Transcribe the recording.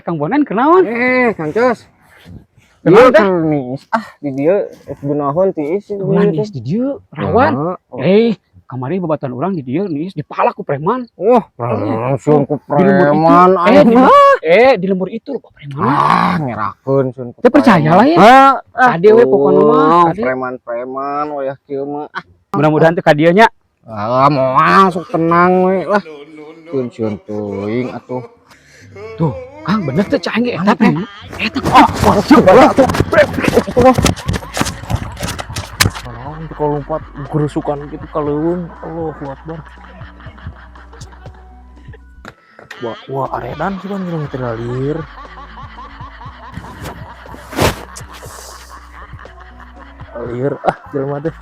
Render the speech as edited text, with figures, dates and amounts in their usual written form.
Kang Bonan kenaon? Kang Cos. Kenal teh? Nis. Di dia gunaon tiis. Ulah nis di dieu rawan. Kamari babatan urang di dieu nis dipalak ku preman. Wah, langsung ku Di lembur itu. preman. Di lembur itu loh preman. Ngerakeun sun. Teu percaya lah ya. Kade we pokona mah, kade. Preman wayah kieu mah. Mudah-mudahan teh kadieu nya. Moal sok tenang we lah. Sun teuing atuh. Tuh, Kang bener teh cai ge eta preman. Eta Kalau lompat gerusukan gitu kaleuweung, Allahu Akbar. Wah aredan sih kan kilometer lalir. Alir jelema teh.